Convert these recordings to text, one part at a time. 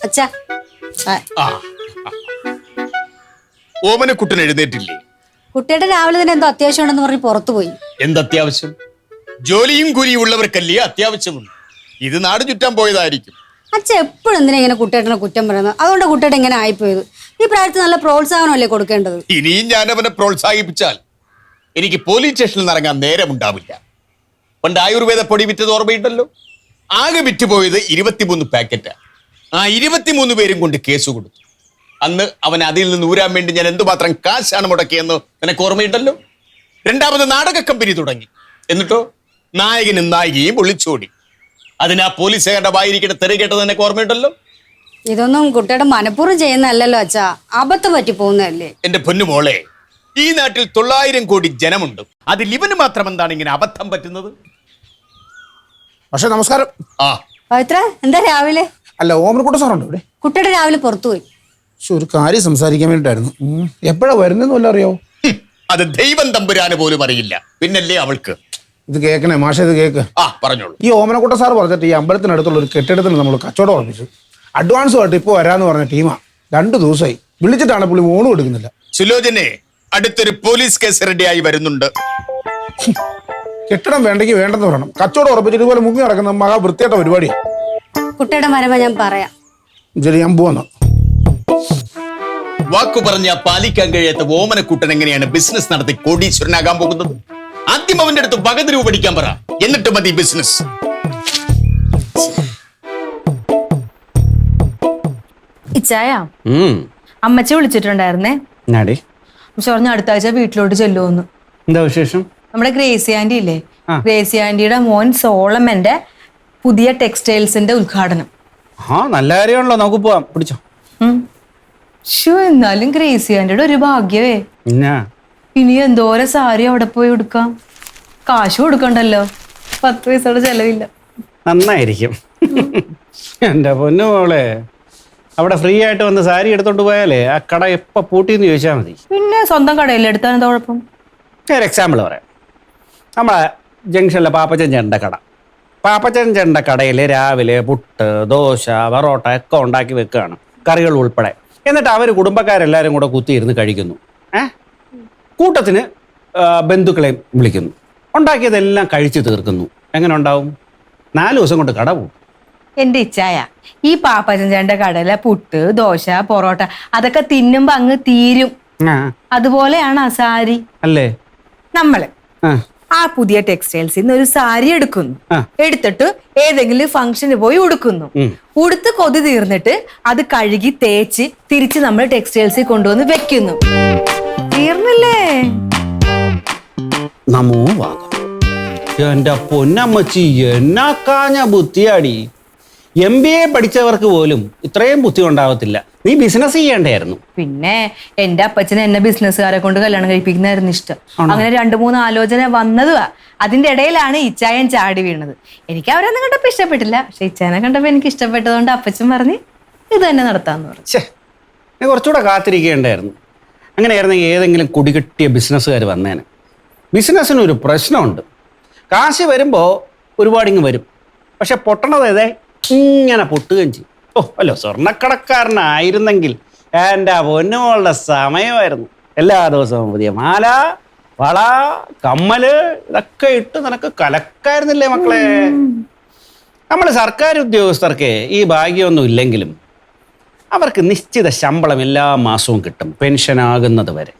അച്ഛാ ഓമനക്കുട്ടൻ എഴുന്നേറ്റില്ലേ? കുട്ടിയുടെ രാവിലെ തന്നെ എന്തോ അത്യാവശ്യമുണ്ടെന്ന് പറഞ്ഞ് പുറത്തു പോയി. എന്തത്യാവശ്യം? ജോലിയും കൂലിയും ഉള്ളവർക്കല്ലേ അത്യാവശ്യമുണ്ട്. ഇത് നാട് ചുറ്റാൻ പോയതായിരിക്കും. അച്ഛൻ എപ്പോഴും എന്തിനാ ഇങ്ങനെ കുട്ടിയേട്ടനെ കുറ്റം പറയുന്നത്? അതുകൊണ്ട് കുട്ടിയേട്ടൻ ഇങ്ങനെ ആയിപ്പോയത്. ഈ പ്രായത്തിൽ നല്ല പ്രോത്സാഹനമല്ലേ കൊടുക്കേണ്ടത്? ഇനിയും ഞാൻ അവനെ പ്രോത്സാഹിപ്പിച്ചാൽ എനിക്ക് പോലീസ് സ്റ്റേഷനിൽ നിന്ന് ഇറങ്ങാൻ നേരമുണ്ടാവില്ല. പണ്ട് ആയുർവേദ പൊടി വിറ്റത് ഓർമ്മയുണ്ടല്ലോ? ആകെ വിറ്റുപോയത് 23 പാക്കറ്റാ. ആ 23 പേരും കൊണ്ട് കേസ് കൊടുത്തു. അന്ന് അവൻ അതിൽ നിന്ന് ഊരാൻ വേണ്ടി ഞാൻ എന്തുമാത്രം കാശാണ് മുടക്കിയെന്ന് നിനക്ക് ഓർമ്മയുണ്ടല്ലോ? രണ്ടാമത് നാടക കമ്പനി തുടങ്ങി. എന്നിട്ടോ നായകനും നായികയും ഒളിച്ചോടി. അതിന് ആ പോലീസുകാരുടെ വായിരിക്കുന്ന തെറി കേട്ടത് നിനക്ക് ഓർമ്മയുണ്ടല്ലോ? ഇതൊന്നും കുട്ടിയുടെ മനഃപൂർവ്വം ചെയ്യുന്നതല്ലല്ലോ അച്ഛാ, അബദ്ധം പറ്റി പോകുന്നതല്ലേ. എന്റെ പൊന്നുമോളെ, ഈ നാട്ടിൽ 900 കോടി ജനമുണ്ട്. അതിൽ ഇവന് മാത്രം എന്താണ് ഇങ്ങനെ അബദ്ധം പറ്റുന്നത്? പക്ഷെ നമസ്കാരം. ആ പവിത്ര, എന്താ രാവിലെ? അല്ല, ഓമനക്കുട്ടൻ സാറുണ്ടോ ഇവിടെ? കുട്ടിയുടെ രാവിലെ പുറത്തു പോയി. ഒരു കാര്യം സംസാരിക്കാൻ വേണ്ടിട്ടായിരുന്നു. എപ്പോഴാ വരുന്നതെന്ന് വല്ല അറിയാവോ? അത് ദൈവം തമ്പുരാന് പോലും അറിയില്ല, പിന്നല്ലേ അവൾക്ക്. ഇത് കേൾക്കണേ മാഷ, ഇത് കേക്ക്. പറഞ്ഞോളൂ. ഈ ഓമനക്കുട്ടൻ സാർ പറഞ്ഞിട്ട് ഈ അമ്പലത്തിനടുത്തുള്ള ഒരു കെട്ടിടത്തിന് നമ്മൾ കച്ചവടം ഉറപ്പിച്ചു. അഡ്വാൻസുമായിട്ട് ഇപ്പോൾ വരാന്ന് പറഞ്ഞ ടീമാ. 2 ദിവസമായി വിളിച്ചിട്ടാണ് പുള്ളി ഫോൺ കൊടുക്കുന്നില്ല. സുലോചനെ, അടുത്തൊരു പോലീസ് കേസ് റെഡിയായി വരുന്നുണ്ട്. കെട്ടിടം വേണ്ടെങ്കിൽ വേണ്ടെന്ന് പറയണം. കച്ചവടം ഉറപ്പിച്ചിട്ട് ഇതുപോലെ മുങ്ങി നടക്കുന്ന മഹാ വൃത്തിയായിട്ട പരിപാടിയാണ്. കുട്ടിയുടെ മരമ ഞാൻ പറയാം. ശരി, ഞാൻ പോവാന്ന്. വാക്കു പറഞ്ഞ പാലിക്കാൻ കഴിയാത്ത ഓമനക്കുട്ടൻ എങ്ങനെയാണ് ബിസിനസ് നടത്തി കോടീശ്വരനാകാൻ പോകുന്നത്? ആദ്യം അവന്റെ അടുത്ത് പകുതി രൂപ പഠിക്കാൻ പറ, എന്നിട്ട് മതി ബിസിനസ്. ഇച്ചായ, അമ്മച്ചി വിളിച്ചിട്ടുണ്ടായിരുന്നേ. പക്ഷെ പറഞ്ഞ അടുത്ത ആഴ്ച വീട്ടിലോട്ട് ചെല്ലുമെന്ന്. എന്താ വിശേഷം? നമ്മുടെ ഗ്രേസി ആന്റി ഇല്ലേ, ഗ്രേസി ആന്റിയുടെ മോൻ സോളമന്റെ പുതിയ ടെക്സ്റ്റൈൽസിന്റെ ഉദ്ഘാടനം. നല്ല കാര്യമാണല്ലോ, നമുക്ക് പോവാം. പിടിച്ചോ. എന്നാലും ഗ്രേസി ആന്റിയുടെ ഒരു ഭാഗ്യവേ. ഇനി എന്തോരം സാരി അവിടെ പോയി ഉടുക്കാം. കാശ് കൊടുക്കണ്ടല്ലോ, 10 പൈസയുടെ ചെലവില്ല. നന്നായിരിക്കും. എന്റെ പൊന്നു മോളെ, അവിടെ ഫ്രീ ആയിട്ട് വന്ന് സാരി എടുത്തോണ്ട് പോയാലേ ആ കട എപ്പോ പൂട്ടിന്ന് ചോദിച്ചാൽ മതി. പിന്നെ സ്വന്തം കടയിൽ എടുത്താൽ എന്താ കുഴപ്പം? ഒരു എക്സാമ്പിൾ പറയാം. നമ്മളെ ജംഗ്ഷനിലെ പാപ്പച്ചൻ ചേട്ടൻ്റെ കട. പാപ്പച്ചൻ ചേട്ടൻ്റെ കടയിൽ രാവിലെ പുട്ട്, ദോശ, പൊറോട്ട ഒക്കെ ഉണ്ടാക്കി വെക്കുകയാണ്, കറികൾ ഉൾപ്പെടെ. എന്നിട്ട് അവർ കുടുംബക്കാരെല്ലാവരും കൂടെ കുത്തിയിരുന്ന് കഴിക്കുന്നു. കൂട്ടത്തിന് ബന്ധുക്കളെയും വിളിക്കുന്നു. ഉണ്ടാക്കിയതെല്ലാം കഴിച്ചു തീർക്കുന്നു. എങ്ങനെ ഉണ്ടാവും? 4 ദിവസം കൊണ്ട് കട പോകും. എന്റെ ഇച്ചായ, ഈ പാപ്പച്ചൻ്റെ കടയിലെ പുട്ട്, ദോശ, പൊറോട്ട അതൊക്കെ തിന്നുമ്പോ അങ്ങ് തീരും. അതുപോലെയാണ് ആ സാരി അല്ലേ? നമ്മള് ആ പുതിയ ടെക്സ്റ്റൈൽസിൽ നിന്ന് ഒരു സാരി എടുക്കുന്നു, എടുത്തിട്ട് ഏതെങ്കിലും ഫംഗ്ഷന് പോയി ഉടുക്കുന്നു. ഉടുത്ത് കൊതി തീർന്നിട്ട് അത് കഴുകി തേച്ച് തിരിച്ച് നമ്മൾ ടെക്സ്റ്റൈൽസിൽ കൊണ്ടുവന്ന് വെക്കുന്നു. തീർന്നില്ലേ? നമോ വാങ്ങാം. എന്റെ പൊന്നമ്മച്ചി, എന്നാ കാഞ്ഞ ബുദ്ധിയാടി. MBA പഠിച്ചവർക്ക് പോലും ഇത്രയും ബുദ്ധി ഉണ്ടാവത്തില്ല. നീ ബിസിനസ് ചെയ്യേണ്ടായിരുന്നു. പിന്നെ എന്റെ അപ്പച്ചന് എന്നെ ബിസിനസ്സുകാരെ കൊണ്ട് കല്യാണം കഴിപ്പിക്കുന്നതായിരുന്നു ഇഷ്ടം. അങ്ങനെ 2-3 ആലോചന വന്നതുവാ. അതിന്റെ ഇടയിലാണ് ഇച്ചായൻ ചാടി വീണത്. എനിക്ക് അവരൊന്നും കണ്ടപ്പോ ഇഷ്ടപ്പെട്ടില്ല, പക്ഷെ ഇച്ചായനെ കണ്ടപ്പോ എനിക്ക് ഇഷ്ടപ്പെട്ടതുകൊണ്ട് അപ്പച്ചൻ പറഞ്ഞ് ഇത് തന്നെ നടത്താന്ന് പറഞ്ഞു. നീ കുറച്ചുകൂടെ കാത്തിരിക്കേണ്ടായിരുന്നു. അങ്ങനെയായിരുന്നെങ്കിൽ ഏതെങ്കിലും കുടികെട്ടിയ ബിസിനസ്സുകാർ വന്നേനെ. ബിസിനസ്സിനൊരു പ്രശ്നമുണ്ട്. കാശ് വരുമ്പോൾ ഒരുപാടിങ്ങ് വരും, പക്ഷെ പൊട്ടണത് ഏതേ ഇങ്ങനെ പൊട്ടുകയും ചെയ്യും. അല്ലോ, സ്വർണ്ണക്കടക്കാരനായിരുന്നെങ്കിൽ എൻ്റെ പൊന്നുമോളുടെ സമയമായിരുന്നു. എല്ലാ ദിവസവും പുതിയ മാല, വള, കമ്മല് ഇതൊക്കെ ഇട്ട് നിനക്ക് കലക്കായിരുന്നില്ലേ മക്കളെ? നമ്മൾ സർക്കാർ ഉദ്യോഗസ്ഥർക്ക് ഈ ഭാഗ്യമൊന്നും ഇല്ലെങ്കിലും അവർക്ക് നിശ്ചിത ശമ്പളം എല്ലാ മാസവും കിട്ടും, പെൻഷനാകുന്നത് വരെ.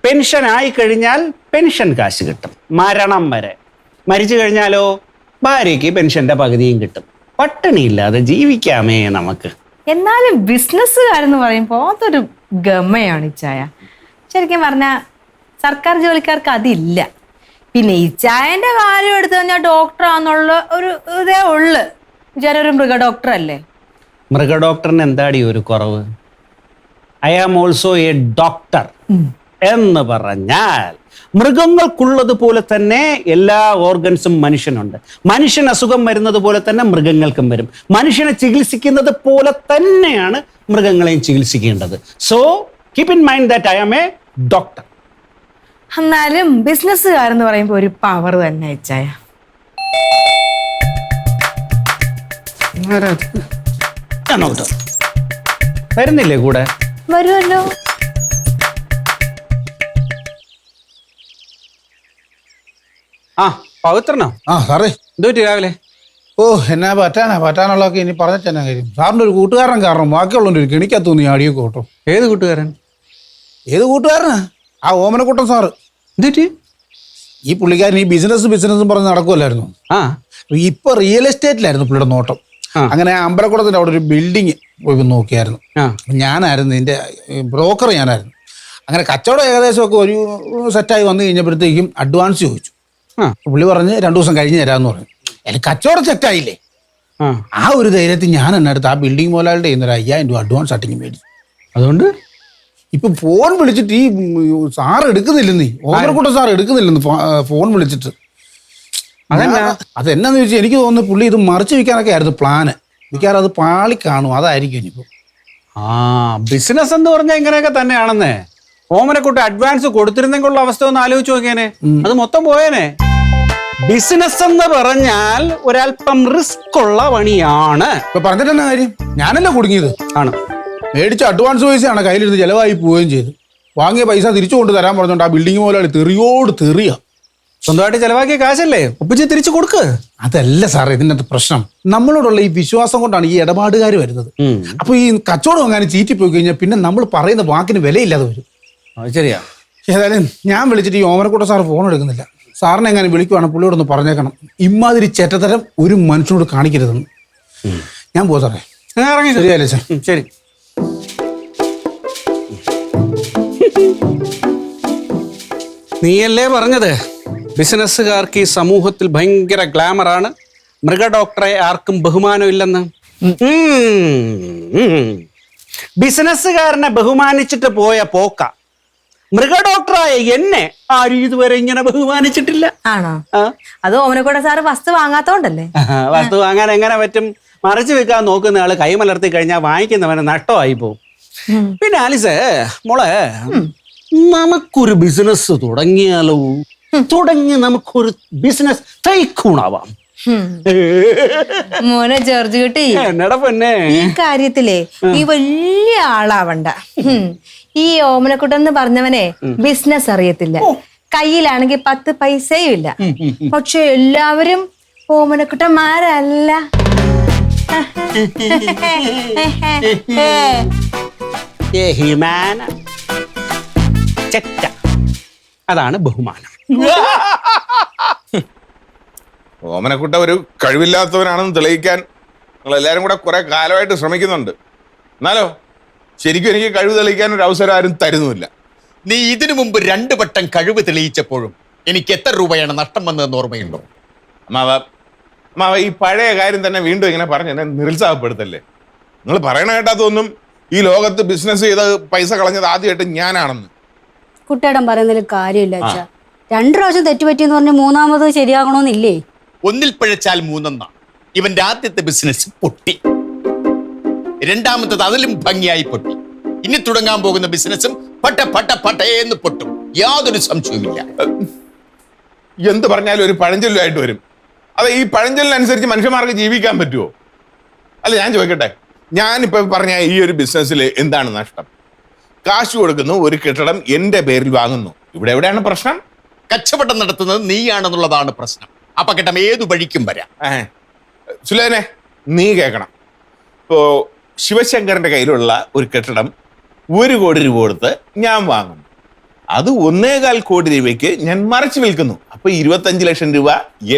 പെൻഷനായി കഴിഞ്ഞാൽ പെൻഷൻ കാശ് കിട്ടും മരണം വരെ. മരിച്ചു കഴിഞ്ഞാലോ ഭാര്യയ്ക്ക് പെൻഷന്റെ പകുതിയും കിട്ടും. പട്ടിണിയില്ലാതെ ജീവിക്കാമേ നമുക്ക്. എന്നാലും ബിസിനസ്സുകാരെന്ന് പറയുമ്പോൾ അതൊരു ഗമയാണ് ഇച്ചായ. ശരിക്കും പറഞ്ഞാൽ സർക്കാർ ജോലിക്കാർക്ക് അതില്ല. പിന്നെ ഇച്ചായന്റെ കാര്യം എടുത്തു കഴിഞ്ഞാൽ ഡോക്ടറാന്നുള്ള ഒരു ഇതേ ഉള്ളു. വിചാരം ഒരു മൃഗ ഡോക്ടർ അല്ലേ? മൃഗ ഡോക്ടറിന് എന്താടി ഒരു കുറവ്? I am also a doctor എന്ന് പറഞ്ഞാൽ മൃഗങ്ങൾക്കുള്ളതുപോലെ തന്നെ എല്ലാ ഓർഗൻസും മനുഷ്യനുണ്ട്. മനുഷ്യന് അസുഖം വരുന്നത് പോലെ തന്നെ മൃഗങ്ങൾക്കും വരും. മനുഷ്യനെ ചികിത്സിക്കുന്നത് പോലെ തന്നെയാണ് മൃഗങ്ങളെയും ചികിത്സിക്കേണ്ടത്. So keep in mind that I am a doctor. എന്നാലും ബിസിനസ്സുകാരെന്ന് പറയുമ്പോൾ ഒരു പവർ തന്നെ അയച്ചായ. ഞാൻ നോക്കട്ടെ. വരുന്നില്ലേ കൂടെ? വരുമല്ലോ. ആ പവിത്രനോ? ആ സാറേ. എന്ത് പറ്റി രാവിലെ? ഓ എന്നാ പറ്റാനുള്ളതൊക്കെ ഇനി പറഞ്ഞാ കാര്യം. സാറിൻ്റെ ഒരു കൂട്ടുകാരൻ കാരണം ബാക്കിയുള്ളവൻ്റെ ഒരു കെണിക്കാ തോന്നി അടിയൊക്കെ കേട്ടോ. ഏത് കൂട്ടുകാരൻ? ഏത് കൂട്ടുകാരനാ? ആ ഓമനക്കുട്ടൻ സാറ്. എന്ത്? ഈ പുള്ളിക്കാരൻ ഈ ബിസിനസ്സും പറഞ്ഞ് നടക്കുമല്ലായിരുന്നു. ആ ഇപ്പൊ റിയൽ എസ്റ്റേറ്റിലായിരുന്നു പുള്ളിയുടെ നോട്ടം. അങ്ങനെ അമ്പലക്കുളത്തിന്റെ അവിടെ ഒരു ബിൽഡിങ് പോയി നോക്കിയായിരുന്നു. ഞാനായിരുന്നു ഇതിന്റെ ബ്രോക്കർ, ഞാനായിരുന്നു. അങ്ങനെ കച്ചവടം ഏകദേശമൊക്കെ ഒരു സെറ്റായി വന്നു കഴിഞ്ഞപ്പോഴത്തേക്കും അഡ്വാൻസ് ചോദിച്ചു. പുള്ളി പറഞ്ഞ് 2 ദിവസം കഴിഞ്ഞ് തരാമെന്ന് പറഞ്ഞു. എനിക്ക് കച്ചവടം സെറ്റായില്ലേ, ആ ഒരു ധൈര്യത്തിൽ ഞാൻ എന്നെടുത്ത് ആ ബിൽഡിംഗ് മുതലാളിയുടെ കയ്യിൽ നിന്ന് 5000 രൂപ അഡ്വാൻസ് ആട്ടിങ് മേടിച്ചു. അതുകൊണ്ട് ഇപ്പൊ ഫോൺ വിളിച്ചിട്ട് ഈ സാർ എടുക്കുന്നില്ലെന്നേ, ഓമനക്കുട്ടൻ സാർ എടുക്കുന്നില്ലെന്ന് ഫോൺ വിളിച്ചിട്ട്. അതെന്നാന്ന് ചോദിച്ചാൽ എനിക്ക് തോന്നുന്നു പുള്ളി ഇത് മറിച്ച് വെക്കാനൊക്കെ ആയിരുന്നു പ്ലാന്. മിക്കവാറും അത് പാളി കാണും, അതായിരിക്കും ഇനിയിപ്പോ. ബിസിനസ് എന്ന് പറഞ്ഞാൽ ഇങ്ങനെയൊക്കെ തന്നെയാണെന്നേ. ഓമനക്കുട്ടി അഡ്വാൻസ് കൊടുത്തിരുന്നെങ്കിലുള്ള അവസ്ഥ ഒന്ന് ആലോചിച്ച് നോക്കിയേനെ, അത് മൊത്തം പോയേനെ. ബിസിനസ് എന്ന് പറഞ്ഞാൽ ഒരല്പം റിസ്ക് ഉള്ള പണിയാണ്. ഇപ്പൊ പറഞ്ഞിട്ട് തന്നെ കാര്യം, ഞാനല്ലേ കുടുങ്ങിയത്. ആണ് മേടിച്ച അഡ്വാൻസ് പൈസയാണ് കയ്യിലിരുന്ന് ചെലവായി പോവുകയും ചെയ്തു. വാങ്ങിയ പൈസ തിരിച്ചു കൊണ്ട് തരാൻ പറഞ്ഞോണ്ട് ആ ബിൽഡിംഗ് മുതലാളി തെറിയോട് തെറിയ. സ്വന്തമായിട്ട് ചെലവാക്കിയ കാശല്ലേ, ഒപ്പിച്ച് തിരിച്ചു കൊടുക്ക്. അതല്ല സാറേ ഇതിനകത്ത് പ്രശ്നം. നമ്മളോടുള്ള ഈ വിശ്വാസം കൊണ്ടാണ് ഈ ഇടപാടുകാർ വരുന്നത്. അപ്പൊ ഈ കച്ചവടം അങ്ങനെ ചീറ്റിപ്പോയി കഴിഞ്ഞാൽ പിന്നെ നമ്മൾ പറയുന്ന വാക്കിന് വിലയില്ലാതെ വരും. ശരിയാ. ഏതായാലും ഞാൻ വിളിച്ചിട്ട് ഈ ഓമനക്കുട്ട സാർ ഫോൺ എടുക്കുന്നില്ല. സാറിനെ എങ്ങനെ വിളിക്കുവാണ് പുള്ളിയോടൊന്ന് പറഞ്ഞേക്കണം, ഇമാതിരി ചേറ്റത്തരം ഒരു മനുഷ്യനോട് കാണിക്കരുതെന്ന്. ഞാൻ പോവാ സാറേ. ശരിയല്ലേ സാർ? ശരി. നീയല്ലേ പറഞ്ഞത് ബിസിനസ്സുകാർക്ക് ഈ സമൂഹത്തിൽ ഭയങ്കര ഗ്ലാമറാണ്, മൃഗ ഡോക്ടറെ ആർക്കും ബഹുമാനമില്ലെന്ന്. ബിസിനസ്സുകാരനെ ബഹുമാനിച്ചിട്ട് പോയ പോക്ക. മൃഗ ഡോക്ടറായ എന്നെ ആരും ഇതുവരെ ഇങ്ങനെ ബഹുമാനിച്ചിട്ടില്ല. ആണോ? അത് ഓമനക്കുട്ടൻ സാറ് വസ്തു വാങ്ങാത്തോണ്ടല്ലേ? വസ്തു വാങ്ങാൻ എങ്ങനെ പറ്റും? മറച്ചു വെക്കാൻ നോക്കുന്ന ആള് കൈമലർത്തി കഴിഞ്ഞാൽ വാങ്ങിക്കുന്നവന് നഷ്ടമായി പോവും. പിന്നെ ആലിസേ മോളെ, നമുക്കൊരു ബിസിനസ് തുടങ്ങിയാലോ? തുടങ്ങി നമുക്കൊരു ബിസിനസ് ടൈക്കൂണാവാം. മോനെ ജോർജ് കുട്ടി, എന്നടാ പൊന്നെ, ഈ കാര്യത്തിലേ നീ വലിയ ആളാവണ്ട. ഈ ഓമനക്കുട്ടൻ എന്ന് പറഞ്ഞവനെ ബിസിനസ് അറിയത്തില്ല, കയ്യിലാണെങ്കിൽ 10 പൈസയും ഇല്ല. പക്ഷെ എല്ലാവരും ഓമനക്കുട്ടന്മാരല്ല. അതാണ് ബഹുമാനം. ഓമനക്കുട്ട ഒരു കഴിവില്ലാത്തവനാണെന്ന് തെളിയിക്കാൻ നിങ്ങൾ എല്ലാവരും കൂടെ കുറെ കാലമായിട്ട് ശ്രമിക്കുന്നുണ്ട്. എന്നാലോ ശരിക്കും എനിക്ക് കഴിവ് തെളിയിക്കാൻ ഒരു അവസരം ആരും തരുന്നുമില്ല. നീ ഇതിനു മുമ്പ് 2 വട്ടം കഴിവ് തെളിയിച്ചപ്പോഴും എനിക്ക് എത്ര രൂപയാണ് നഷ്ടം വന്നതെന്ന് ഓർമ്മയുണ്ടോ? അമ്മാവ ഈ പഴയ കാര്യം തന്നെ വീണ്ടും ഇങ്ങനെ പറഞ്ഞ് എന്നെ നിരുത്സാഹപ്പെടുത്തല്ലേ. നിങ്ങൾ പറയണ കേട്ടാത്തൊന്നും ഈ ലോകത്ത് ബിസിനസ് ചെയ്ത് പൈസ കളഞ്ഞത് ആദ്യമായിട്ട് ഞാനാണെന്ന്. കുട്ടേടൻ പറയുന്നതിൽ കാര്യമില്ല അച്ഛാ. 2 പ്രാവശ്യം തെറ്റുപറ്റിയെന്ന് പറഞ്ഞ് 3ാമത് ശരിയാകണമെന്നില്ലേ? ഒന്നിൽ പിഴച്ചാൽ 3 ഇവന്റെ ആദ്യത്തെ ബിസിനസ് പൊട്ടി, 2ാമത്തത് അതിലും ഭംഗിയായി പൊട്ടി. ഇനി തുടങ്ങാൻ പോകുന്ന ബിസിനസ്സും പട്ടേന്ന് പൊട്ടും, യാതൊരു സംശയവുമില്ല. എന്ത് പറഞ്ഞാലും ഒരു പഴഞ്ചൊല്ലുമായിട്ട് വരും. അത് ഈ പഴഞ്ചൊല്ലിനനുസരിച്ച് മനുഷ്യന്മാർക്ക് ജീവിക്കാൻ പറ്റുമോ? അല്ല ഞാൻ ചോദിക്കട്ടെ, ഞാനിപ്പോൾ പറഞ്ഞ ഈ ഒരു ബിസിനസ്സിൽ എന്താണ് നഷ്ടം? കാശ് കൊടുക്കുന്നു, ഒരു കെട്ടിടം എൻ്റെ പേരിൽ വാങ്ങുന്നു. ഇവിടെ എവിടെയാണ് പ്രശ്നം? കച്ചവടം നടത്തുന്നത് നീയാണെന്നുള്ളതാണ് പ്രശ്നം. അപകടം ഏതു വഴിക്കും വരാം. സുലേനെ, നീ കേൾക്കണം. ഇപ്പോൾ ശിവശങ്കറിന്റെ കയ്യിലുള്ള ഒരു കെട്ടിടം 1 കോടി രൂപ കൊടുത്ത് ഞാൻ വാങ്ങുന്നു. അത് 1.25 കോടി രൂപയ്ക്ക് ഞാൻ മറിച്ച് വിൽക്കുന്നു. അപ്പൊ 25 ലക്ഷം രൂപ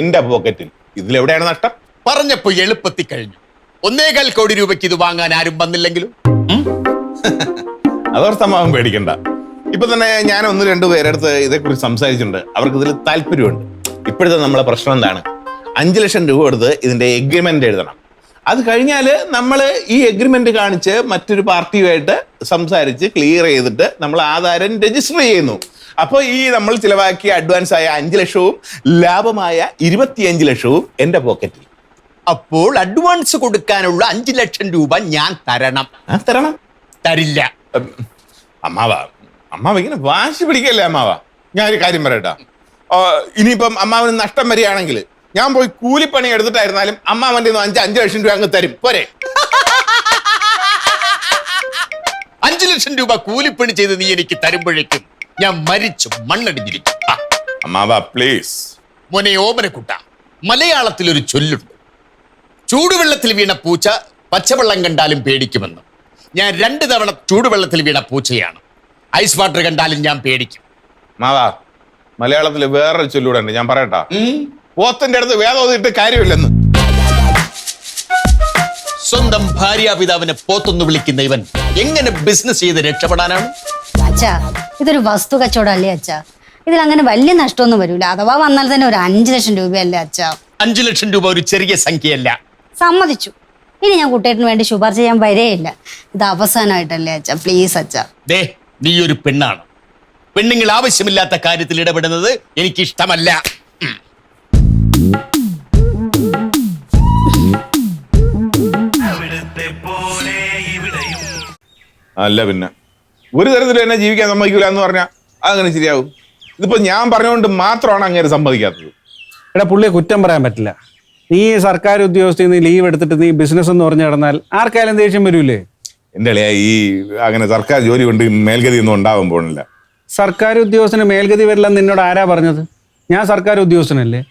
എന്റെ പോക്കറ്റിൽ. ഇതിലെവിടെയാണ് നഷ്ടം? പറഞ്ഞപ്പോ എളുപ്പത്തിൽ കഴിഞ്ഞു. 1.25 കോടി രൂപയ്ക്ക് ഇത് വാങ്ങാൻ ആരും വന്നില്ലെങ്കിലും അതോർത്തമാവും പേടിക്കണ്ട. ഇപ്പൊ തന്നെ ഞാൻ 1-2 പേരെടുത്ത് ഇതേക്കുറിച്ച് സംസാരിച്ചിട്ടുണ്ട്. അവർക്ക് ഇതിൽ താല്പര്യമുണ്ട്. ഇപ്പോഴത്തെ നമ്മളെ പ്രശ്നം എന്താണ്? 5 ലക്ഷം രൂപ കൊടുത്ത് ഇതിന്റെ എഗ്രിമെന്റ് എഴുതണം. അത് കഴിഞ്ഞാൽ നമ്മൾ ഈ എഗ്രിമെന്റ് കാണിച്ച് മറ്റൊരു പാർട്ടിയുമായിട്ട് സംസാരിച്ച് ക്ലിയർ ചെയ്തിട്ട് നമ്മൾ ആധാരം രജിസ്റ്റർ ചെയ്യുന്നു. അപ്പോൾ ഈ നമ്മൾ ചിലവാക്കിയ അഡ്വാൻസ് ആയ 5 ലക്ഷവും ലാഭമായ 25 ലക്ഷവും എന്റെ പോക്കറ്റിൽ. അപ്പോൾ അഡ്വാൻസ് കൊടുക്കാനുള്ള 5 ലക്ഷം രൂപ ഞാൻ തരണം. തരണം? തരില്ല. അമ്മാവ ഇങ്ങനെ വാശി പിടിക്കല്ലേ അമ്മാവ. ഞാനൊരു കാര്യം പറയട്ടാ. ഇനിയിപ്പം അമ്മാവന് നഷ്ടം വരികയാണെങ്കിൽ ഞാൻ പോയി കൂലിപ്പണി എടുത്തിട്ടായിരുന്നാലും അമ്മാവന്റെ 5 ലക്ഷം രൂപ അങ്ങ് തരും. പോരെ? 5 ലക്ഷം രൂപ കൂലിപ്പണി ചെയ്ത് നീ എനിക്ക് തരുമ്പോഴേക്കും ഞാൻ മരിച്ചു മണ്ണടിഞ്ഞിരിക്കും. അമ്മാവാ പ്ലീസ്. മോനെ ഓമനക്കുട്ട, മലയാളത്തിൽ ഒരു ചൊല്ലുണ്ട്, ചൂടുവെള്ളത്തിൽ വീണ പൂച്ച പച്ചവെള്ളം കണ്ടാലും പേടിക്കുമെന്ന്. ഞാൻ 2 തവണ ചൂടുവെള്ളത്തിൽ വീണ പൂച്ചയാണ്. ഐസ് വാട്ടർ കണ്ടാലും ഞാൻ പേടിക്കും. മാവാ, മലയാളത്തിൽ വേറൊരു ചൊല്ലൂടെ ഉണ്ട്, ഞാൻ പറയട്ടാ. പോത്തിന്റെ അടുത്ത് വേദം ഓതിയിട്ട് കാര്യമില്ലെന്ന്. സ്വന്തം ഭാര്യാപിതാവിനെ പോത്തൊന്ന് വിളിക്കുന്ന ഇവൻ എങ്ങനെ ബിസിനസ് ചെയ്ത് രക്ഷപ്പെടാനാണ്? അച്ഛാ, ഇതൊരു വസ്തു കച്ചവടം അല്ലേ അച്ഛാ? ഇതിൽ അങ്ങനെ വലിയ നഷ്ടമൊന്നും വരൂല. അഥവാ വന്നാൽ തന്നെ ഒരു 5 ലക്ഷം രൂപയല്ലേ അച്ഛാ? 5 ലക്ഷം രൂപ ഒരു ചെറിയ സംഖ്യയല്ല. സമ്മതിച്ചു. ഇനി ഞാൻ കുട്ടേട്ടന് വേണ്ടി ശുപാർശ ചെയ്യാൻ വരേയില്ല. ഇത് അവസാനമായിട്ടല്ലേ അച്ഛാ? പ്ലീസ് അച്ഛാ. ദേ, നീ ഒരു പെണ്ണാണ്. പെണ്ണുങ്ങൾ ആവശ്യമില്ലാത്ത കാര്യത്തിൽ ഇടപെടുന്നത് എനിക്കിഷ്ടമല്ല. അല്ല പിന്നെ ഒരു തരത്തിലും എന്നെ ജീവിക്കാൻ സമ്മതിക്കൂല എന്ന് പറഞ്ഞാൽ അതങ്ങനെ ശരിയാവും? ഇതിപ്പോ ഞാൻ പറഞ്ഞുകൊണ്ട് മാത്രമാണ് അങ്ങനെ സമ്മതിക്കാത്തത്. എടാ, പുള്ളിയെ കുറ്റം പറയാൻ പറ്റില്ല. നീ സർക്കാർ ഉദ്യോഗസ്ഥയിൽ നിന്ന് ലീവ് എടുത്തിട്ട് നീ ബിസിനസ് എന്ന് പറഞ്ഞു കിടന്നാൽ ആർക്കായാലും ദേഷ്യം വരൂലേ? എൻ്റെ അളിയാ, ഈ അങ്ങനെ സർക്കാർ ജോലി കൊണ്ട് മേൽഗതി ഒന്നും ഉണ്ടാവാൻ പോണില്ല. സർക്കാർ ഉദ്യോഗസ്ഥന് മേൽഗതി വരില്ലെന്ന് നിന്നോട് ആരാ പറഞ്ഞത്? ഞാൻ സർക്കാർ ഉദ്യോഗസ്ഥനല്ലേ?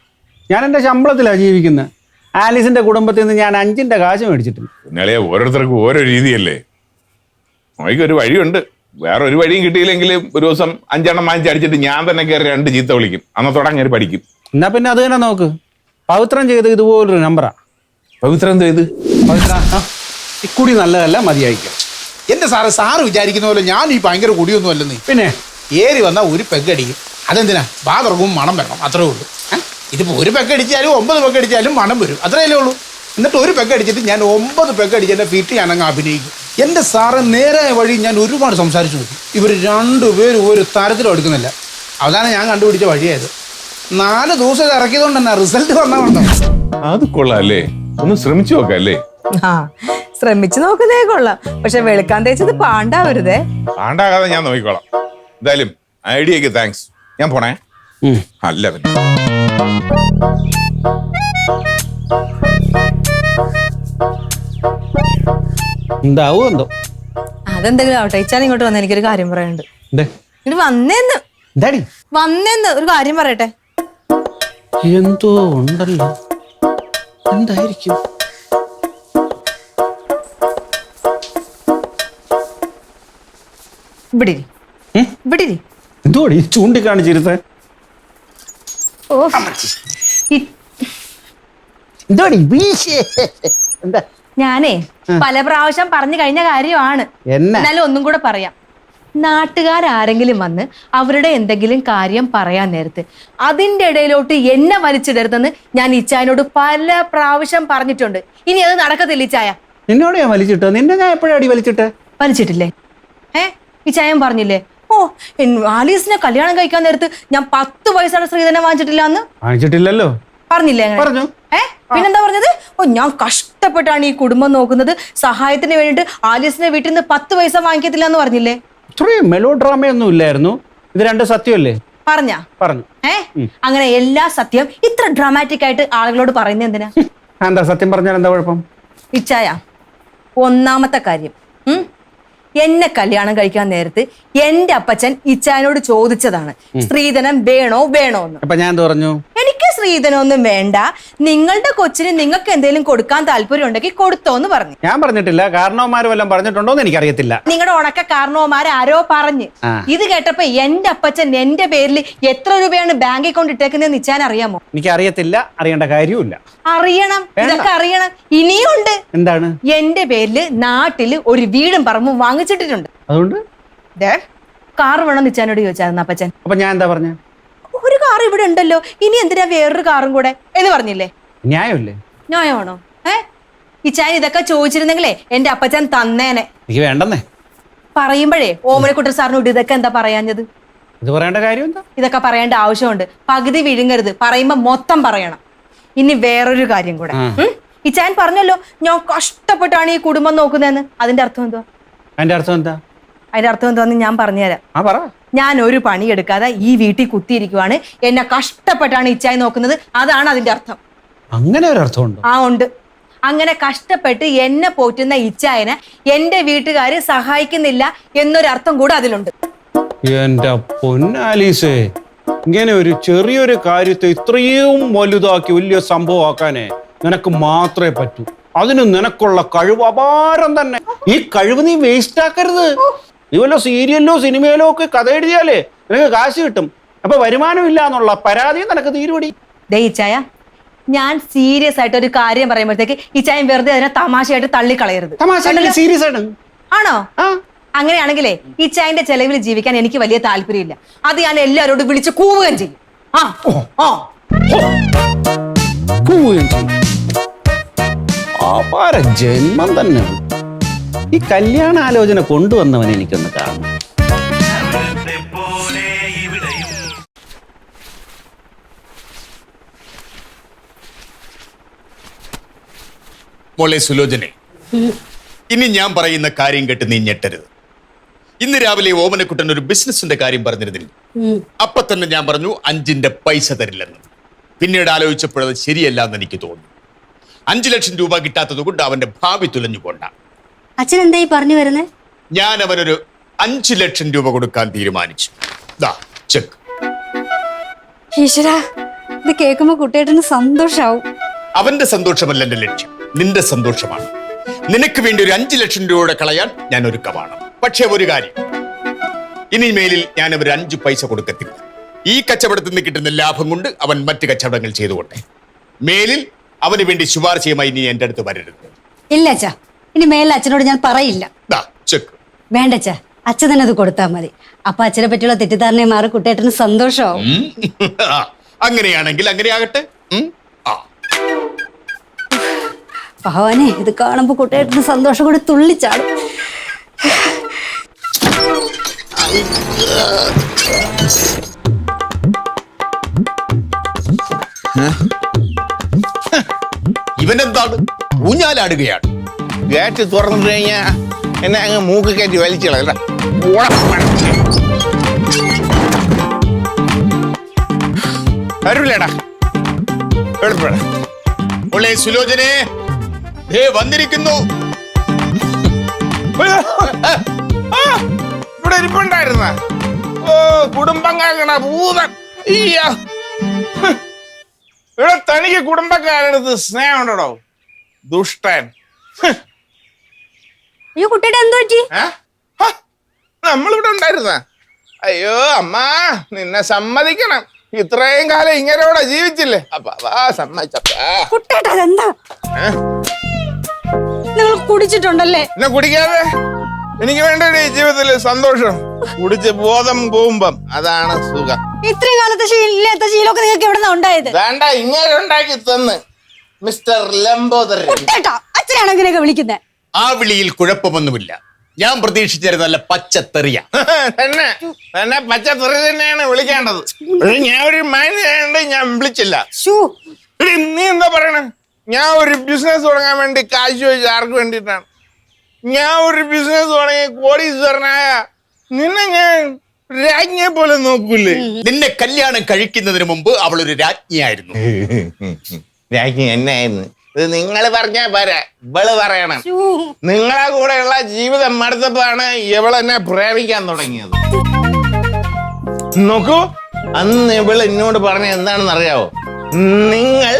ഞാൻ എൻ്റെ ശമ്പളത്തിലാണ് ജീവിക്കുന്നത്. ആലീസിന്റെ കുടുംബത്തിൽ നിന്ന് ഞാൻ 5ന്റെ കാശ് മേടിച്ചിട്ടില്ല. പിന്നെ അളിയാ, ഓരോരുത്തർക്കും ഓരോ രീതിയല്ലേ. ഒരു വഴിയുണ്ട്. വേറെ ഒരു വഴിയും കിട്ടിയില്ലെങ്കിൽ ഒരു ദിവസം 5 എണ്ണം വാങ്ങിച്ചടിച്ചിട്ട് ഞാൻ തന്നെ കയറി 2 ചീത്ത വിളിക്കും. അന്നത്തോടെ അങ്ങനെ പഠിക്കും. എന്നാ പിന്നെ അത് തന്നെ നോക്ക്. പവിത്രം ചെയ്ത് ഇതുപോലൊരു നമ്പറാ. പവിത്രം എന്ത് ചെയ്ത്? പവിത്ര, ഇക്കുടി നല്ലതല്ല, മതിയായിരിക്കും. എന്റെ സാറ് വിചാരിക്കുന്ന പോലെ ഞാൻ ഈ ഭയങ്കര കുടിയൊന്നും അല്ലെന്നേ. പിന്നെ ഏറി വന്നാൽ ഒരു പെഗ്ഗടിക്കും. അതെന്തിനാ? ബാധർക്കും മണം വരണം, അത്രേ ഉള്ളൂ. ഇതിപ്പോ ഒരു പെഗ്ഗടിച്ചാലും 9 പെഗ്ഗടിച്ചാലും മണം വരും, അത്രയല്ലേ ഉള്ളൂ. എന്നിട്ട് ഒരു പെഗ്ഗടിച്ചിട്ട് ഞാൻ 9 പെഗ്ഗടിച്ച് എൻ്റെ ഫീറ്റ് ഞാനങ്ങ് അഭിനയിക്കും. എൻ്റെ സാറ് നേരെ വഴി ഞാൻ ഒരുപാട് സംസാരിച്ചു നോക്കി. ഇവർ 2 പേരും ഒരു തരത്തിലും എടുക്കുന്നില്ല. അവസാനം ഞാൻ കണ്ടുപിടിച്ച വഴിയായത്. 4 ദിവസം ഇത് ഇറക്കിയതുകൊണ്ട് തന്നെ റിസൾട്ട് വന്നോ. അത് കൊള്ളാല്ലേ, ഒന്ന് ശ്രമിച്ചു നോക്കല്ലേ? ആ, ശ്രമിച്ചു നോക്കുന്നേ കൊള്ളാം. പക്ഷെ വെളുക്കാൻ തേച്ചത് പാണ്ടാവരുതേ. പാണ്ടാകാതെ ഞാൻ നോക്കിക്കോളാം. എന്തായാലും ഐഡിയക്ക് താങ്ക്സ്. ഞാൻ പോണേ. അല്ല പിന്നെ എന്താവോ എന്തോ. അതെന്തെങ്കിലും ആവട്ടെ. ഇച്ചാൻ ഇങ്ങോട്ട് വന്ന് എനിക്കൊരു കാര്യം പറയാനുണ്ട്. ഇങ്ങോട്ട് വന്നേന്ന് വന്നേന്ന് ഒരു കാര്യം പറയട്ടെ. എന്തോ ഉണ്ടല്ലോ, എന്തായിരിക്കും? ഇവിടെ ഇരി. ഇവിടെ ഇരി. എന്തോടി ചൂണ്ടിക്കാണിച്ചിരുത്തേ? ഓ, എന്തോടി എന്താ? ഞാനേ പല പ്രാവശ്യം പറഞ്ഞു കഴിഞ്ഞ കാര്യമാണ്. എന്നാലും ഒന്നും കൂടെ പറയാം. നാട്ടുകാരെങ്കിലും വന്ന് അവരുടെ എന്തെങ്കിലും കാര്യം പറയാൻ നേരത്ത് അതിന്റെ ഇടയിലോട്ട് എന്നെ വലിച്ചിടരുതെന്ന് ഞാൻ ഇച്ചായനോട് പല പ്രാവശ്യം പറഞ്ഞിട്ടുണ്ട്. ഇനി അത് നടക്കത്തില്ല ഇച്ചായ. നിന്നോട് ഞാൻ വലിച്ചിട്ടോ? നിന്നെ ഞാൻ എപ്പോഴാടി വലിച്ചിട്ട്? വലിച്ചിട്ടില്ലേ? ഇച്ചായൻ പറഞ്ഞില്ലേ? ഓ, ആലീസിനെ കല്യാണം കഴിക്കാൻ നേരത്ത് ഞാൻ 10 പൈസയുടെ സ്ത്രീധനം വാങ്ങിച്ചിട്ടില്ല എന്ന്. വാങ്ങിച്ചിട്ടില്ലല്ലോ. പറഞ്ഞില്ലേ? പറഞ്ഞു. പിന്നെന്താ പറഞ്ഞത്? ഓ, ഞാൻ കഷ്ടപ്പെട്ടാണ് ഈ കുടുംബം നോക്കുന്നത്, സഹായത്തിന് വേണ്ടിട്ട് ആലീസിന്റെ വീട്ടിൽ നിന്ന് 10 പൈസ വാങ്ങിക്കത്തില്ല എന്ന് പറഞ്ഞില്ലേ? ഇത്രയും മെലോ ഡ്രാമയൊന്നും ഇല്ലായിരുന്നു. ഇത് 2 സത്യമല്ലേ? പറഞ്ഞു. അങ്ങനെ എല്ലാ സത്യം ഇത്ര ഡ്രാമാറ്റിക് ആയിട്ട് ആളുകളോട് പറയുന്നത് എന്തിനാ? എന്താ സത്യം പറഞ്ഞാൽ എന്താ കുഴപ്പം? ഇച്ചായ, ഒന്നാമത്തെ കാര്യം, എന്നെ കല്യാണം കഴിക്കാൻ നേരത്ത് എന്റെ അപ്പച്ചൻ ഇച്ചായനോട് ചോദിച്ചതാണ് സ്ത്രീധനം വേണോ വേണോന്ന്. അപ്പൊ ഞാൻ എന്ത് പറഞ്ഞു? എനിക്ക് സ്ത്രീധനമൊന്നും വേണ്ട, നിങ്ങളുടെ കൊച്ചിന് നിങ്ങൾക്ക് എന്തെങ്കിലും കൊടുക്കാൻ താല്പര്യം ഉണ്ടെങ്കിൽ കൊടുത്തോന്ന് പറഞ്ഞു. ഞാൻ പറഞ്ഞിട്ടില്ല. കാരണവന്മാര് വല്ലതും പറഞ്ഞിട്ടുണ്ടോന്ന് എനിക്കറിയത്തില്ല. നിങ്ങളുടെ ഉണക്ക കാരണവന്മാർ ആരോ പറഞ്ഞ്. ഇത് കേട്ടപ്പോ എന്റെ അപ്പച്ചൻ എന്റെ പേരിൽ എത്ര രൂപയാണ് ബാങ്കിൽ കൊണ്ട് ഇട്ടേക്കുന്നതെന്ന് ഇച്ചാൻ അറിയാമോ? എനിക്ക് അറിയത്തില്ല, അറിയേണ്ട കാര്യമില്ല. അറിയണം, ഇതൊക്കെ അറിയണം. ഇനിയുണ്ട്. എന്താണ്? എന്റെ പേരില് നാട്ടില് ഒരു വീടും പറമ്പും വാങ്ങിച്ചിട്ടിട്ടുണ്ട്. അതുകൊണ്ട് കാർ വേണം ഇച്ചാനോട് ചോദിച്ചായിരുന്നു അപ്പച്ചൻ. അപ്പൊ ഞാൻ എന്താ പറഞ്ഞ? ഒരു കാർ ഇവിടെ ഉണ്ടല്ലോ, ഇനി എന്തിനാ വേറൊരു കാറും കൂടെ എന്ന് പറഞ്ഞില്ലേ? ന്യായമല്ലേ? ന്യായമാണോ? ഇച്ചാൻ ഇതൊക്കെ ചോദിച്ചിരുന്നെങ്കിലേ എന്റെ അപ്പച്ചൻ തന്നേനെ. എനിക്ക് വേണ്ടെന്നേ പറയുമ്പോഴേ ഓമനക്കുട്ടൻ സാറിനോട് ഇതൊക്കെ എന്താ പറയാഞ്ഞത്? ഇത് പറയേണ്ട കാര്യം എന്താ? ഇതൊക്കെ പറയേണ്ട ആവശ്യമുണ്ട്. പകുതി വിഴുങ്ങരുത്, പറയുമ്പോ മൊത്തം പറയണം. ഇനി വേറൊരു കാര്യം കൂടെ. ഇച്ചാൻ പറഞ്ഞല്ലോ ഞാൻ കഷ്ടപ്പെട്ടാണ് ഈ കുടുംബം നോക്കുന്നതെന്ന്. അതിന്റെ അർത്ഥം എന്തുവാ? അതിന്റെ അർത്ഥം എന്താ? അതിന്റെ അർത്ഥം എന്താന്ന് ഞാൻ പറഞ്ഞുതരാം. ഞാൻ ഒരു പണി എടുക്കാതെ ഈ വീട്ടിൽ കുത്തിയിരിക്കുവാണ്, എന്നെ കഷ്ടപ്പെട്ടാണ് ഇച്ചായി നോക്കുന്നത്, അതാണ് അതിന്റെ അർത്ഥം. അങ്ങനെ ഒരു അർത്ഥമുണ്ടോ? ഉണ്ട്. അങ്ങനെ കഷ്ടപ്പെട്ട് എന്നെ പോറ്റുന്ന ഇച്ചായനെ എന്റെ വീട്ടുകാര് സഹായിക്കുന്നില്ല എന്നൊരർത്ഥം കൂടെ അതിലുണ്ട്. എന്റെ പൊന്നാലീസേ, ഇങ്ങനെ ഒരു ചെറിയൊരു കാര്യത്തെ ഇത്രയും വലുതാക്കി വലിയ സംഭവമാക്കാനേ നിനക്ക് മാത്രമേ പറ്റൂ. അതിന് നിനക്കുള്ള കഴിവ് അപാരം തന്നെ. ഈ കഴിവ് നീ വേസ്റ്റ് ആക്കരുത്. നീ വല്ല സീരിയലിലോ സിനിമയിലോ ഒക്കെ കഥ എഴുതിയാലേ നിനക്ക് കാശ് കിട്ടും. അപ്പൊ വരുമാനമില്ല എന്നുള്ള പരാതിയും നിനക്ക് തീരുപടി. ദേ ഇച്ചായ, ഞാൻ സീരിയസ് ആയിട്ട് ഒരു കാര്യം പറയുമ്പോഴത്തേക്ക് ഇച്ചായൻ വെറുതെ അതിനെ തമാശയായിട്ട് തള്ളിക്കളയരുത്. സീരിയസ് ആണ്. ആണോ? അങ്ങനെയാണെങ്കിലേ ഇച്ചായന്റെ ചെലവിൽ ജീവിക്കാൻ എനിക്ക് വലിയ താല്പര്യമില്ല. അത് ഞാൻ എല്ലാവരോടും വിളിച്ച് കൂവുകയും ചെയ്യും. അപാര ജന്മം തന്നെ. ഈ കല്യാണാലോചന കൊണ്ടുവന്നവൻ എനിക്കൊന്ന് കാണും. മോളെ സുലോചനെ, ഇനി ഞാൻ പറയുന്ന കാര്യം കേട്ട് നീ ഞെട്ടരുത്. ഇന്ന് രാവിലെ ഓമനക്കുട്ടൻ ഒരു ബിസിനസിന്റെ കാര്യം പറഞ്ഞിരുന്നില്ല. അപ്പൊ തന്നെ ഞാൻ പറഞ്ഞു 5ന്റെ പൈസ തരില്ലെന്ന്. പിന്നീട് ആലോചിച്ചപ്പോഴത് ശരിയല്ല എന്ന് എനിക്ക് തോന്നി. 5 ലക്ഷം രൂപ കിട്ടാത്തത് കൊണ്ട് അവന്റെ ഭാവി തുലഞ്ഞു പോണ്ട. അച്ഛൻ എന്തായി പറഞ്ഞു വരുന്നേ? ഞാൻ അവനൊരു 5 ലക്ഷം രൂപ കൊടുക്കാൻ തീരുമാനിച്ചു. ചെക്ക്. ഈശ്വരാ, ഇത് കേൾക്കുമ്പോ കുട്ടിയേട്ടന് സന്തോഷാവും. അവന്റെ സന്തോഷമല്ല എന്റെ ലക്ഷ്യം, നിന്റെ സന്തോഷമാണ്. നിനക്ക് വേണ്ടി ഒരു 5 ലക്ഷം രൂപയുടെ കളയാൻ ഞാൻ ഒരുക്കമാണ്. പക്ഷേ ഒരു കാര്യം, ഇനി മേലിൽ ഞാൻ അവർ 5 പൈസ കൊടുക്കത്തില്ല. ഈ കച്ചവടത്തിൽ നിന്ന് കിട്ടുന്ന ലാഭം കൊണ്ട് അവൻ മറ്റു കച്ചവടങ്ങൾ ചെയ്തുകൊണ്ടേ. മേലിൽ അവന് വേണ്ടി ശുപാർശയുമായി നീ എന്റെ അടുത്ത് വരരുത്. ഇല്ല അച്ഛാ, ഇനി മേലിൽ അച്ഛനോട് ഞാൻ പറയില്ല. ചെക്ക്. വേണ്ട അച്ഛാ, അച്ഛൻ തന്നെ അത് കൊടുത്താൽ മതി. അപ്പൊ അച്ഛനെ പറ്റിയുള്ള തെറ്റിദ്ധാരണയെ മാറി കുട്ടിയേട്ടന് സന്തോഷമാവും. അങ്ങനെയാണെങ്കിൽ അങ്ങനെയാകട്ടെ. ഭഗവാനെ, ഇത് കാണുമ്പോ കുട്ടിയേട്ടന് സന്തോഷം കൂടി തുള്ളിച്ചാടും. ഇവനെന്താണ് ഊഞ്ഞാലാടുകയാണ്? ഗേറ്റ് തുറന്നിട്ട് കഴിഞ്ഞാ എന്നെ അങ്ങ് മൂക്ക് കയറ്റി വലിച്ചള. വരൂലേടാ, എളുപ്പടാ. ഒളേ സുലോചനെ, വന്നിരിക്കുന്നു. ഇവിടെ ഇരിപ്പുണ്ടായിരുന്ന കുടുംബം കാക്കണ ഭൂതൻ. ഇവിടെ തനിക്ക് കുടുംബക്കാരടുത്ത് സ്നേഹം ഉണ്ടോ? ദുഷ്ടൻ. അയ്യോ കുട്ടിയുടെ എന്തോ പറ്റി? നമ്മളിവിടെ ഉണ്ടായിരുന്ന. അയ്യോ അമ്മ, നിന്നെ സമ്മതിക്കണം. ഇത്രയും കാലം ഇങ്ങനെയോടെ ജീവിച്ചില്ലേ? കുട്ടിയേട്ടാ, അതെന്താ നിങ്ങൾ കുടിച്ചിട്ടുണ്ടല്ലേ? എന്നെ കുടിക്കാതെ എനിക്ക് വേണ്ടേ ജീവിതത്തിൽ സന്തോഷം? കുടിച്ച് ബോധം പോകുമ്പം അതാണ് സുഖം. ഇത്രയും കാലത്തെ ഇല്ലാത്ത ശീലമൊക്കെ നിങ്ങൾക്ക് എവിടെ നിന്നാ ഉണ്ടായത്? വേണ്ട, ഇങ്ങനെ ഉണ്ടാക്കി തന്ന് മിസ്റ്റർ ലംബോദരൻ. അച്ഛനാണോ ഇങ്ങനെയൊക്കെ വിളിക്കുന്നത്? ആ വിളിയിൽ കുഴപ്പമൊന്നുമില്ല. ഞാൻ പ്രതീക്ഷിച്ചിരുന്ന നല്ല പച്ചത്തെറിയ. തന്നെ തന്നെ പച്ചത്തെറി തന്നെയാണ് വിളിക്കേണ്ടത്. ഞാൻ ഒരു മാനേജ് ഞാൻ വിളിച്ചില്ല. നീ എന്താ പറയണേ? ഞാൻ ഒരു ബിസിനസ് തുടങ്ങാൻ വേണ്ടി കാശ് ചോദിച്ച ആർക്ക് വേണ്ടിയിട്ടാണ്? ഞാൻ ഒരു ബിസിനസ് തുടങ്ങി കോടീശ്വരനായ നിന്നെ ഞാൻ രാജ്ഞിയെ പോലെ നോക്കൂലേ? നിന്നെ കല്യാണം കഴിക്കുന്നതിന് മുമ്പ് അവൾ ഒരു രാജ്ഞിയായിരുന്നു. രാജ്ഞി എന്നായിരുന്നു? ഇത് നിങ്ങൾ പറഞ്ഞാ പോരാ, ഇവള് പറയണം. നിങ്ങളെ കൂടെയുള്ള ജീവിതം മടുത്തപ്പോഴാണ് ഇവളെന്നെ പ്രേമിക്കാൻ തുടങ്ങിയത്. നോക്കൂ, അന്ന് ഇവള് എന്നോട് പറഞ്ഞ എന്താണെന്ന് അറിയാവോ? നിങ്ങൾ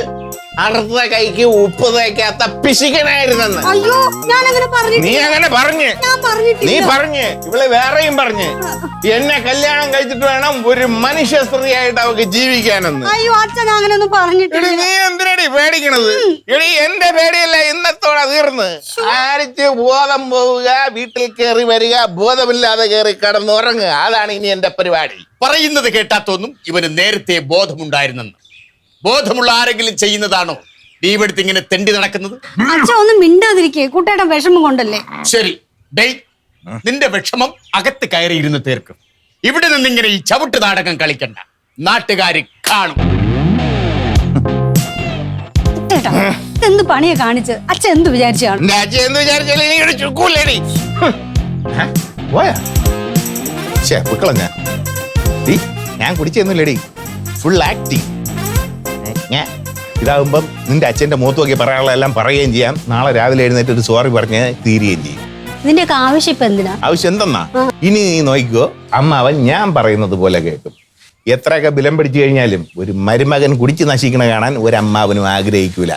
അടുത്ത കൈക്ക് ഉപ്പ് തേക്കാത്ത പിശുക്കനായിരുന്നെന്ന്. അയ്യോ, ഞാൻ അങ്ങനെ പറഞ്ഞിട്ടില്ല. നീ അങ്ങനെ പറഞ്ഞ്, നീ പറഞ്ഞ്, ഇവള് വേറെയും പറഞ്ഞ് എന്നെ കല്യാണം കഴിച്ചിട്ട് വേണം ഒരു മനുഷ്യ സ്ത്രീയായിട്ട് അവക്ക് ജീവിക്കാനെന്ന്. അയ്യോ അച്ഛൻ അങ്ങനെയൊന്നും പറഞ്ഞിട്ടില്ല. നീ എന്തിനടി പേടിക്കണത്? എടി എന്റെ പേടിയല്ല ഇന്നത്തോടെ തീർന്ന്. ആരിച്ച് ബോധം പോവുക, വീട്ടിൽ കയറി വരിക, ബോധമില്ലാതെ കയറി കിടന്നുറങ്ങുക, അതാണ് ഇനി എന്റെ പരിപാടി. പറയുന്നത് കേട്ടാത്തൊന്നും ഇവന് നേരത്തെ ബോധമുണ്ടായിരുന്നെന്ന്. ബോധമുള്ള ആരെങ്കിലും ചെയ്യുന്നതാണോ നീ ഇവിടുത്തെ ഇങ്ങനെ തെണ്ടി നടക്കുന്നത്? അച്ഛൻ ഒന്നും മിണ്ടാതിരിക്കേ, കുട്ടിയുടെ വിഷമം കൊണ്ടല്ലേ. ശരി, നിന്റെ വിഷമം അകത്ത് കയറി ഇരുന്ന് തീർക്കും. ഇവിടെ നിന്നിങ്ങനെ ഈ ചവിട്ട് നാടകം കളിക്കണ്ട, നാട്ടുകാര് കാണും. എന്ത് പണിയെ കാണിച്ച് അച്ഛൻ എന്ത് വിചാരിച്ചാണ്? ഞാൻ കുടിച്ചൊന്നുമില്ലടി, ഫുൾ ആക്ടിങ്. ഇതാകുമ്പം നിന്റെ അച്ഛന്റെ മുഖത്ത് നോക്കി പറയാനുള്ള എല്ലാം പറയുകയും ചെയ്യാം. നാളെ രാവിലെ എഴുന്നേറ്റ് ഒരു സോറി പറഞ്ഞ് തീരുകയും ചെയ്യും. ഇതിന്റെയൊക്കെ ആവശ്യം ഇപ്പൊ എന്തിനാ? ആവശ്യം എന്തെന്നാ? ഇനി നീ നോക്കിക്കോ, അമ്മാവൻ ഞാൻ പറയുന്നത് പോലെ കേൾക്കും. എത്രയൊക്കെ ബലം പിടിച്ചു കഴിഞ്ഞാലും ഒരു മരുമകൻ കുടിച്ച് നശിക്കണ കാണാൻ ഒരു അമ്മാവനും ആഗ്രഹിക്കൂല.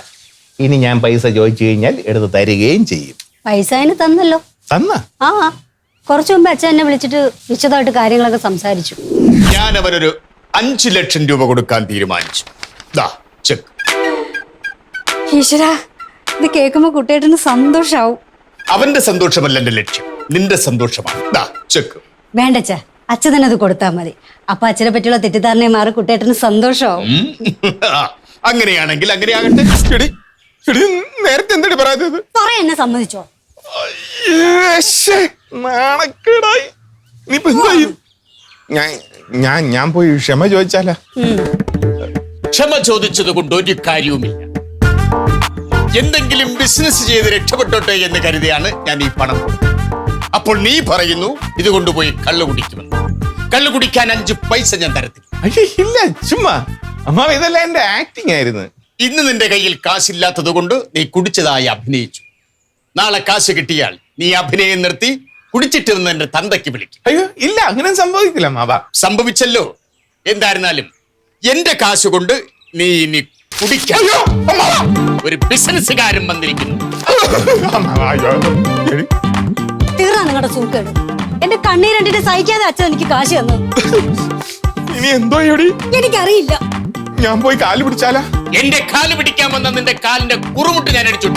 ഇനി ഞാൻ പൈസ ചോദിച്ചു കഴിഞ്ഞാൽ എടുത്ത് തരികയും ചെയ്യും. പൈസ അതിന് തന്നല്ലോ. തന്ന ആ കുറച്ചു മുമ്പ് അച്ഛൻ എന്നെ വിളിച്ചിട്ട് വിശദമായിട്ട് കാര്യങ്ങളൊക്കെ സംസാരിച്ചു. ഞാൻ അവനൊരു 5 ലക്ഷം രൂപ കൊടുക്കാൻ തീരുമാനിച്ചു. ദാ ചെക്ക്. ഈശ്വരാ, ഇത് കേൾക്കുമ്പോ കുട്ടിയേട്ടന് സന്തോഷാവും. അവന്റെ സന്തോഷമല്ല എന്റെ ലക്ഷ്യം, നിന്റെ സന്തോഷമാണ്. ദാ ചെക്ക്. വേണ്ടച്ച, അച്ഛൻ തന്നെ അത് കൊടുത്താൽ മതി. അപ്പൊ അച്ഛനെ പറ്റിയുള്ള തെറ്റിദ്ധാരണയെ മാറി കുട്ടിയേട്ടന് സന്തോഷാവും. അങ്ങനെയാണെങ്കിൽ അങ്ങനെയാകട്ടെ. നേരത്തെ എന്തടി പറയാത്തത്? പറയാൻ എന്നെ സമ്മതിച്ചോ? നാണക്കേടായി. നീ ഞാൻ പോയി ക്ഷമ ചോദിച്ചാലാ? ക്ഷമ ചോദിച്ചത് കൊണ്ട് ഒരു കാര്യവുമില്ല. എന്തെങ്കിലും ബിസിനസ് ചെയ്ത് രക്ഷപ്പെട്ടോട്ടെ എന്ന് കരുതിയാണ് ഞാൻ ഈ പണം കൊടുത്തത്. അപ്പോൾ നീ പറയുന്നു ഇത് കൊണ്ടുപോയി കള്ളു കുടിക്കുമെന്ന്. കള്ളു കുടിക്കാൻ 5 പൈസ ഞാൻ തരത്തില്ല. അയ്യോ ഇല്ല, ചുമ്മാ അമ്മാവ, ഇതെല്ലാം എന്റെ ആക്ടിങ് ആയിരുന്നു. ഇന്ന് നിന്റെ കയ്യിൽ കാശില്ലാത്തത് കൊണ്ട് നീ കുടിച്ചതായി അഭിനയിച്ചു. നാളെ കാശ് കിട്ടിയാൽ നീ അഭിനയം നിർത്തി കുടിച്ചിട്ട് നിന്ന് എന്റെ തന്തയ്ക്ക് വിളിക്കും. അയ്യോ ഇല്ല, അങ്ങനെ സംഭവിക്കില്ല അമ്മാവ. സംഭവിച്ചല്ലോ. എന്തായിരുന്നാലും എന്റെ കാശ് കൊണ്ട് നീ ഇനി കുടിക്കാൻ. ഒരു ബിസിനസ്സുകാരൻ വന്നിരിക്കുന്നു. തീർന്നാ നിങ്ങളുടെ സൂക്കേട്. എന്റെ കണ്ണീരണ്ടിട്ട് സഹിക്കാതെ അച്ഛൻ എനിക്ക് കാശ് തന്നു. ഇനി എന്തോ എനിക്കറിയില്ല. ഞാൻ പോയി കാല് പിടിച്ചാലാ? എന്റെ കാല് പിടിക്കാൻ വന്ന നിന്റെ കാലിന്റെ കുറുമുട്ട് ഞാൻ അടിച്ചു.